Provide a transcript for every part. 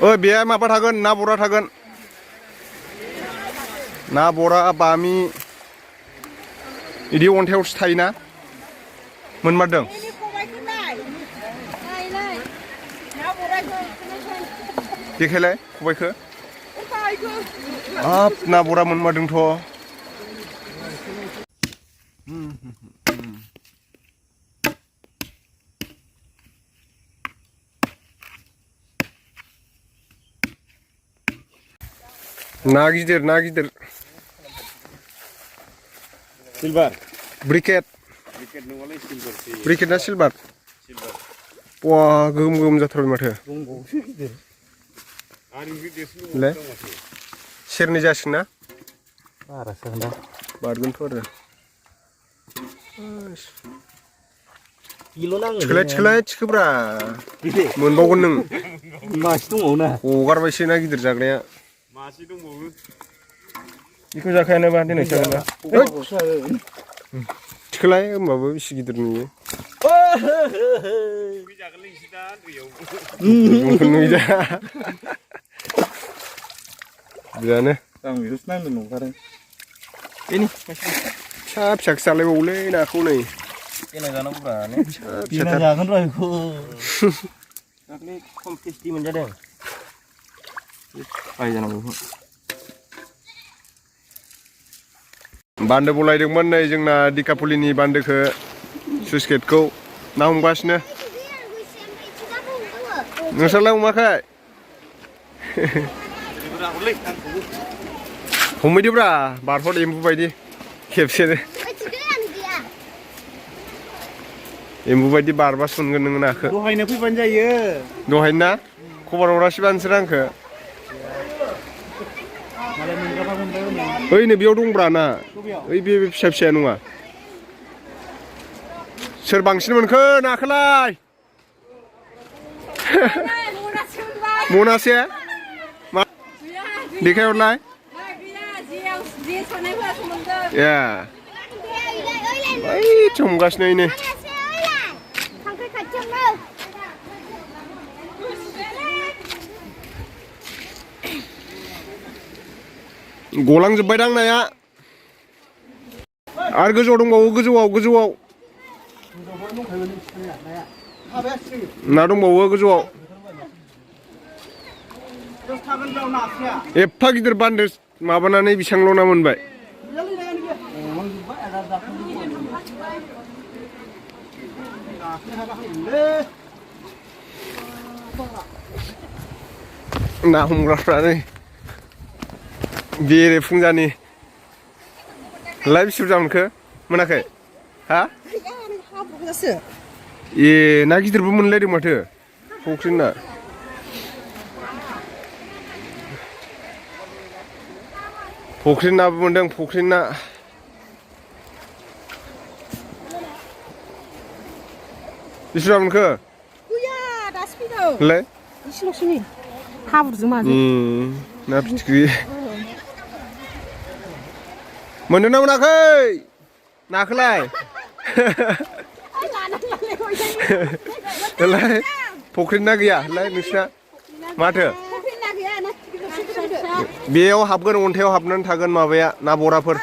बेयो माबा थागोन ना बरा थागोन ना बरा बामि इदि अन्थायावसो थायोना मोनमारदों देखायलाय खबाइखौ हाब ना बरा मोनमारदोंथ' ना गिदिर सिलभार ब्रिकेट नङालै सिलभार ब्रिकेट ना सिलभार बा गोगोम जाथारबाय माथो दंबावोसो गिदिर आरो बे देरसिन ले सेरनै जासिगोन ना बारासो होनदा बारगोनथ' आरो किल' नाङो थिखोब्रा मोनबावगोन नों मासे दंबावो ना हगारबायसो ना गिदिर जाग्राया मासे दंबावो बेखौ जाखायानोबा दिनै जागोनबा थिखोलाय होमबाबो बेसे गिदिर नुयो नुयोदा बिरानो आं बेखौसो नांदों नंखादों फिसा फिसाखौ जालायबावोलै नाखौ नै देनां जानांगौब्रा देनां जागोन र' बेखौ दाख्लै खम टेस्टि मोनजादों बायजानांगौ बान्दो बलायदोंमोन नै जोंना दिकापुलिनि बान्दोखौ सुइस गेटखौ ना हमगासिनो नोंस्रालाय हमाखै हमहैदोब्रा बारहर एम्बु बायदि खेबसेनो एम्बु बायदि बारबासो मोनगोन नोङो नाखौ दहायनो फैबानो जायो दहायनो ना खबर हरासिबा नोंसोर आंखौ ओइ नै बेयाव दंब्रा ना ओइ बे फिसा फिसाया नङा सोर बांसिन मोनखो नाखौलाय मनासे मा देखायहरलाय ए ओइ हमगासिनो नै गलांजोब्बायदां नाया आरो गोजौआव दंबावो गोजौआव ना दंबावो गोजौआव एफा गिदिर बान्दो माबानानै बेसेबांल' ना मोनबाय ना हमग्राफ्रा नै बेरे फुंजानि लाय बेसे बुरजा मोनखो मोनाखै हा ए ना गिदिरबो मोनलायदों माथो फुख्रिनि ना फुख्रिनि नाबो मोनदों फुख्रिनि ना बेसे बुरजा मोनखो लाय हाब्रुजों माजों ना फिथिख्रि मोनदोंना मोनाखै नाखौलाय फुख्रिनि ना गैया लाय नोंसिना माथो बेयाव हाबगोन अन्थायाव हाबनानै थागोन माबाया ना बराफोर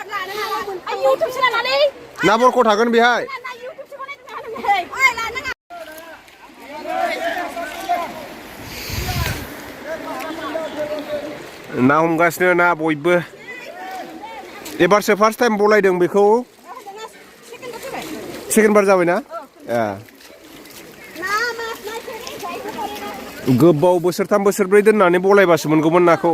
ना बरख' थागोन बेहाय ना हमगासिनो ना बयबो एबारसो फार्स्ट टाइम बलायदों बेखौ सेकेन्ड बार जाबायना ए गोबाव बोसोरथाम बोसोरब्रै दोननानै बलायबासो मोनगौमोन नाखौ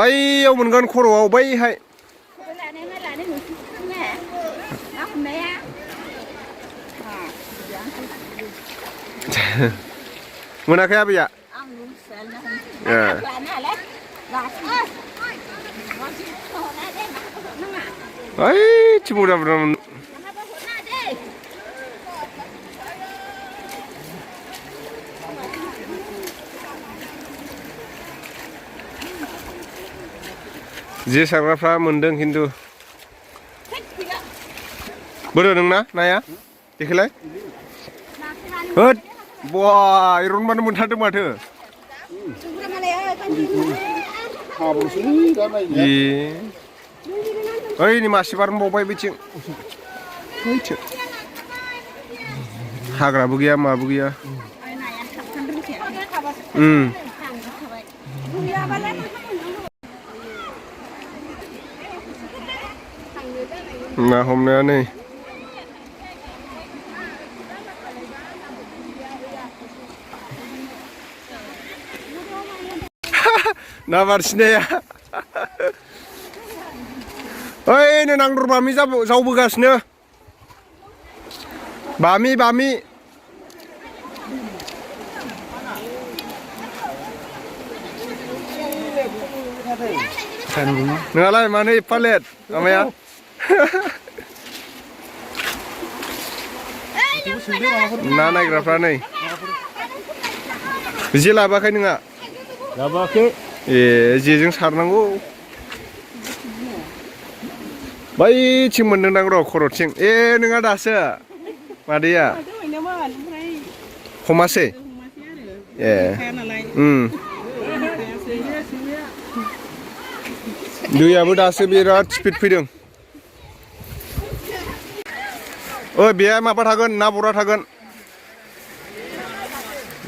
ओइयाव मोनगोन खर'आव बैहाय मोनाखै आबैया ओइ बुरजा बुरजा जे सारग्राफ्रा मोनदों खिन्थु बोरो नोंना नाया देखैलाय होद बा एरनबानो मोनथारदों माथो ओइ नै मासे बारनबावबाय बिथिं हाग्राबो गैया माबो गैया ना हमनाया नै ना बारसिनाया ओइ नै नांदर बामि जावबोगासिनो बामि नोंहालाय मानो एफा लेट मामाया ना नायग्राफ्रा नै जे लाबोआखै नोंहा लाबोआखै ए जेजों सारनांगौ बैथिं मोनदोंदां र' खर'थिं ए नोंहा दासो मादैया हमासै ए दैयाबो दासो बिराद स्पिड फैदों ओइ बेहाय माबा थागोन ना बरा थागोन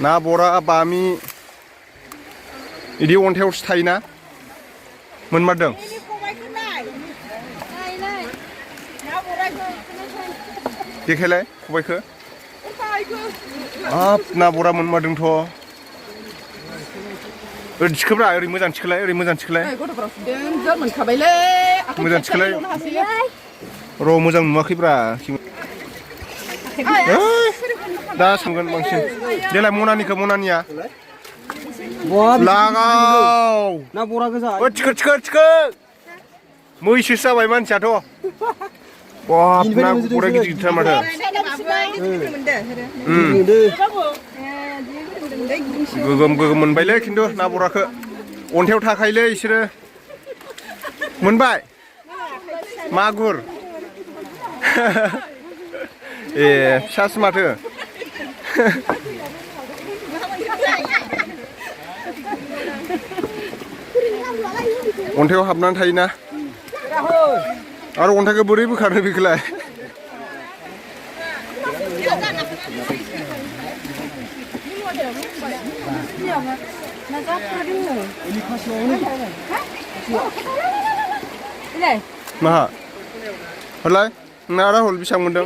ना बरा बामि इदि अन्थायावसो थायोना मोनमारदों देखायलाय खबाइखौ हाब ना बरा मोनमारदोंथ' ओरै थिखोब्रा ओरै मोजां थिखोलाय मोजां थिखोलाय र' मोजां नुवाखैब्रा दा सांगोन बांसिन देलाय मनानिया लागाव ना बरा गोजा थिखो मैसोसो जाबाय मानसियाथ' बाब ना बरा गिदिरथार माथो गोगोम मोनबायलै खिन्थु ना बराखौ अन्थायाव थाखायोलै इसोरो मोनबाय मागुर ए फिसासो माथो अन्थायाव हाबनानै थायोना आरो अन्थाइखौ बोरै बोखारनो बेखौलाय माहा हरलाय नोंना आदा हल बेसेबां मोनदों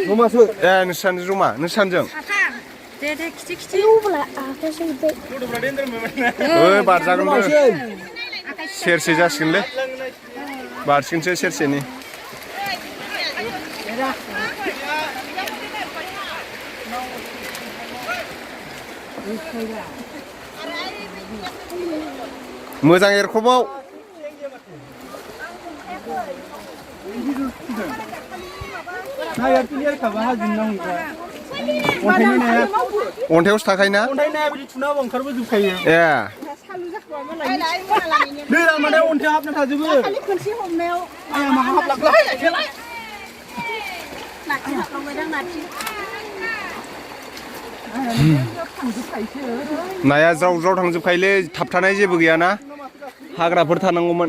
जमासो ए नोंसानजों जमा नोंसानजों ओइ बारजागोनबो सेरसे जासिगोनलै बारसिगोनसो सेरसेनि मोजां एरखबाव अन्थायावसो थाखायोना ए अन्थायाव हाबना थाजोबो नाया ज्राव थांजोबखायोलै थाबथानाय जेबो गैयाना हाग्राफोर थानांगौमोन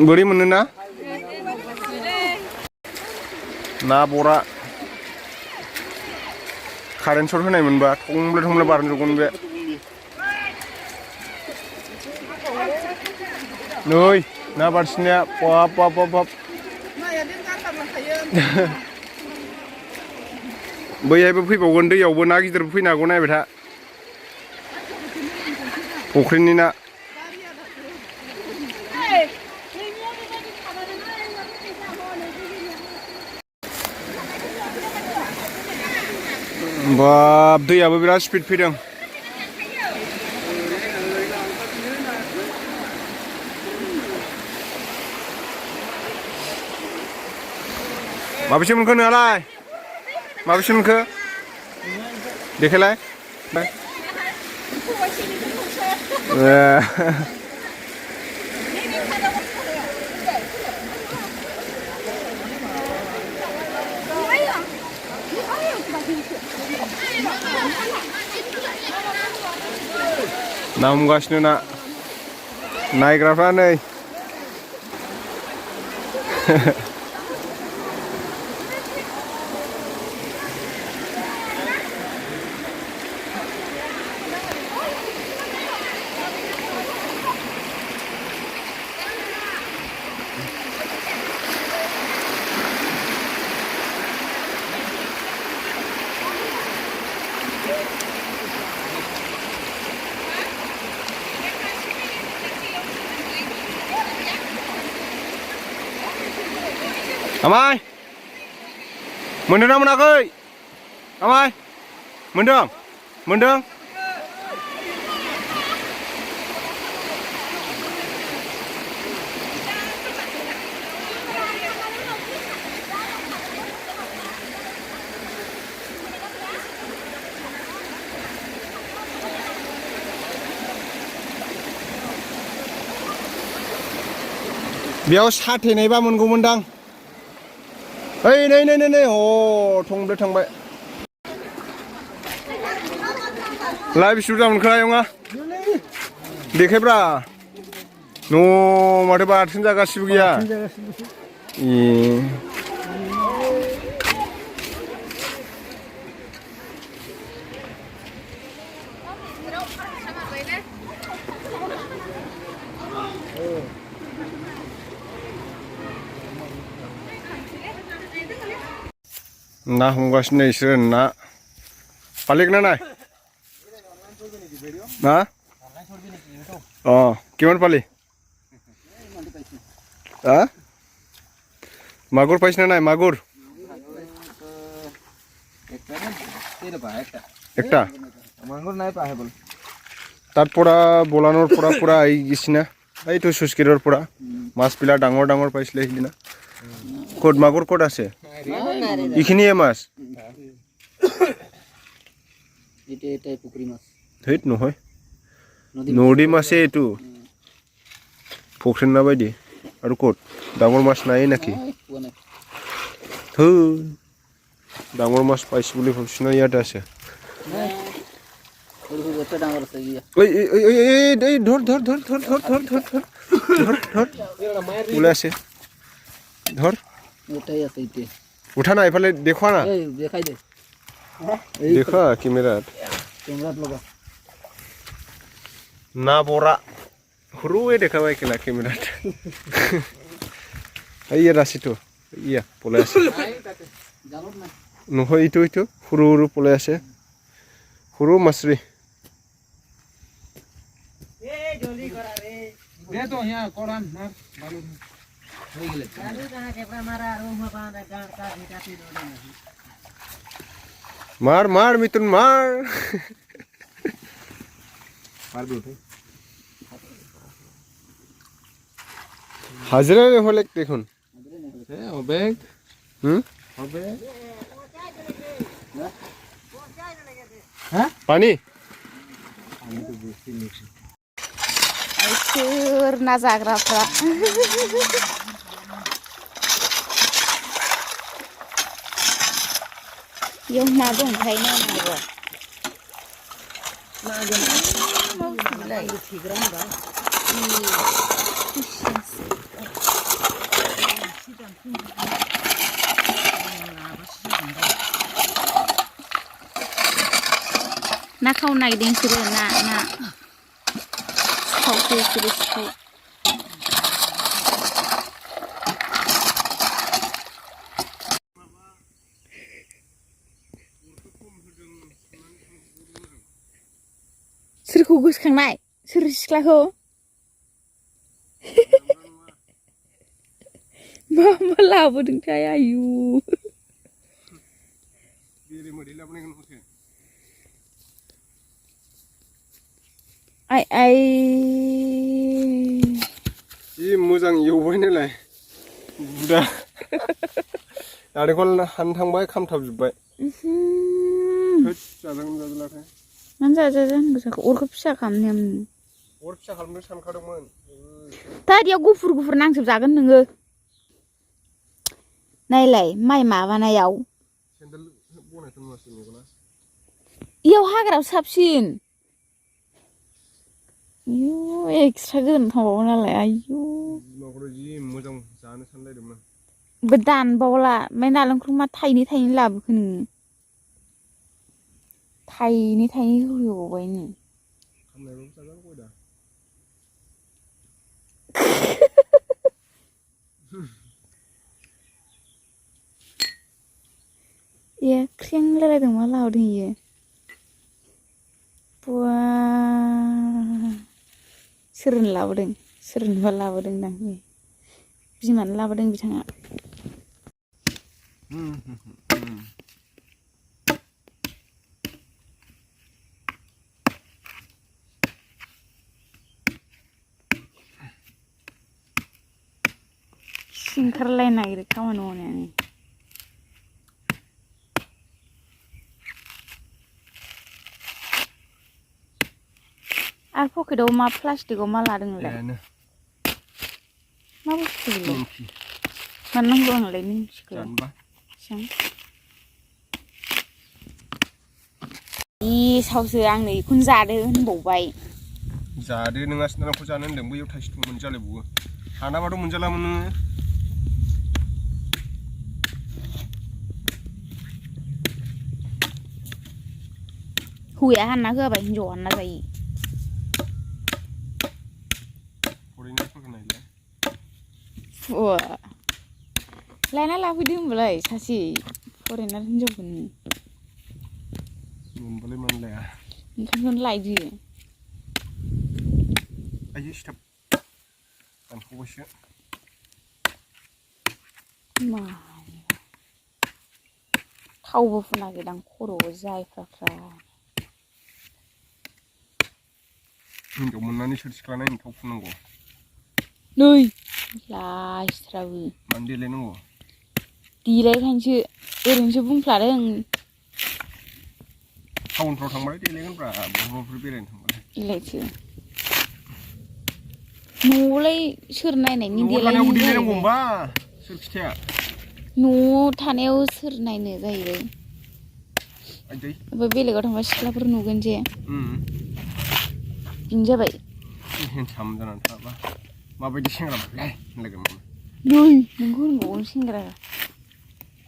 बोरै मोनो ना बरा कारेन्ट सर्ट होनाय मोनबा थमब्ले बारनजोबगोन बे नै ना बारसिनाया बाब बैहायबो फैबावगोन दैयावबो ना गिदिरबो फैनो हागौ नायबाय था फुख्रिनि ना बाब दैयाबो बिराद स्पिड फैदों माबेसे मोनखो नोंहालाय माबेसे मोनखो देखायलाय ना हमगासिनो ना नायग्राफ्रा नै Amai moन्दोंना मोनाखै आमाय मोन्दों मोन्दों बेयाव साथेनायबा मोनगौमोनदां ओइ नै अ थंब्ले थांबाय लाय बिसु जा मोनखो आयंआ देखायब्रा न' माथो बाथोन जागासिबो गैया ना हमगासिनो इसोर ना पालिक ना नाय ना किमान पाली मागुर पाइस ना नाय मागुर একটা मागुर নাই পাহে বল তাত পৰা বলানৰ পৰা পুৰা আহি গিছিনা এইটো সুস্কিৰৰ পৰা মাছ পিলা ডাঙৰ ডাঙৰ পাইছিলে সিদিনা ক'ত মাগুৰ ক'ত আছে এইখিনিয়ে মাছ এটাই পুকুরি মাছ হেইট নহয় নদী মাছে এইটো ফকছেন না বাইদি আৰু ক'ত ডাঙৰ মাছ নাই নেকি ডাঙৰ মাছ পাইছো বুলি ভাবিছো না ইয়াত আছে ধর ধর ধর ধর ধর ধর ধর ধর ধর ওলাই আছে ধর উঠা না এফালে দেখুৱা না দেখাই দে দেখা কেমেৰাত না বৰা সৰুৱে দেখাবাই কেলা কেমেৰাত ইয়াত আছেতো ইয়া পলাই আছে নহয় ইটো সৰু সৰু পলাই আছে সৰু মাছৰি মাৰ মাৰ মিতুন মাৰ হাজিৰা নহলে দেখোন পানী सोर ना जाग्राफ्रा बेयाव ना दंखाय नायनांगौ ना खावनो नागिरदों बिसोरो ना सिखावसो बिसोरो सिखाव सोरखौ गोसोखांनाय सोर सिख्लाखौ मा मा लाबोदोंथाय आयु आइ मोजां एवबाय नालाय बुदा नारेंखल हानो थांबाय खामथाबजोब्बाय होद जाजागोन जाजालाथाय मानो जाजाजा होनगो जाखो अरखौ फिसा खालामनाया अर फिसा खालामनो सानखादोंमोन दादियाव गुफुर गुफुर नांजोबजागोन नोङो नायलाय माइ माबानायाव सेन्देल बनायखौ नुवासै मेगना इयाव हाग्रायाव साबसिन आयु एक्सट्रा गोजान थांबावो नालाय आयु बिमाखौथ' जि मोजां जानो सानलायदोंमोन बे दानबावला ओमफ्राय नालेंखर मा थाइनै थाइनै लाबोखो नोङो थाइनै थाइनै होबावबाय नो खामनायबाबो जाजागोन गय दा ए ख्रें रायलायदों मा लाबोदों इयो बुवा सोरनो लाबोदों सोरनोबा लाबोदों दां बिमानो लाबोदों बिथाङा सिंखारलायनो नागिरो खामानि मावनायानो आरो पकेटाव मा प्लास्टिकआव मा लादों नोंलाय मा बुस्थु बेलाय मानो नांगौ आंलाय मिन्थिगौ सावसो आंनो बेखौनो जादो होनबावबाय जादो नोंहासो नालेंखर जानो होनदों बैयाव थाइसे दं मोनजालायबावो हानाबाथ' मोनजालामोन नोङो हौवाया हानना होआबा हिन्जावा हानना जायो लायना लाफैदो होनबालाय सासे फरेनार हिन्जावखौनो मोनबालाय मानो लाया ओंखामखौनो लायदो आइयो सिथाब दानख'बायसो मा थावबो फुनाखैदां खर'आव जायफ्राफ्रा हिन्जाव मोननानै सोर सिख्ला नायनो थाव फुननांगौ नै लायस्राबो मानो देलायनांगौ देलायखायनोसो ओरैनोसो बुंफ्लादों टाउनफ्राव थांबालाय देलायगोनब्रा बहाबाफोर बेरायनो थांबालाय देलायसो न'आवलाय सोर नायनायनि देलायनांगौ देलायनो होमबा सोर खिथाया न'आव थानायाव सोर नायनो जाहैबाय ओमफ्राय बेलेगाव थांबा सिख्लाफोर नुगोन जे बिनो जाबाय हेन्डसाम जानानै थाबा माबायदि सेंग्राफोरलाय होनलायगोन नै नोंखौ होनबावगोन सेंग्रा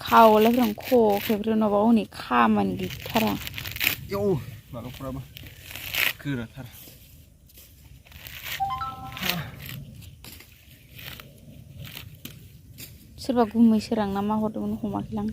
खावलायफ्रां खख्रेबफ्रा नङाबा हनै खामानि गैथारा इयौ नालेंखराबो गोराथार सोरबा गुमै सोरां ना मा हरदोंमोन हमाखैलां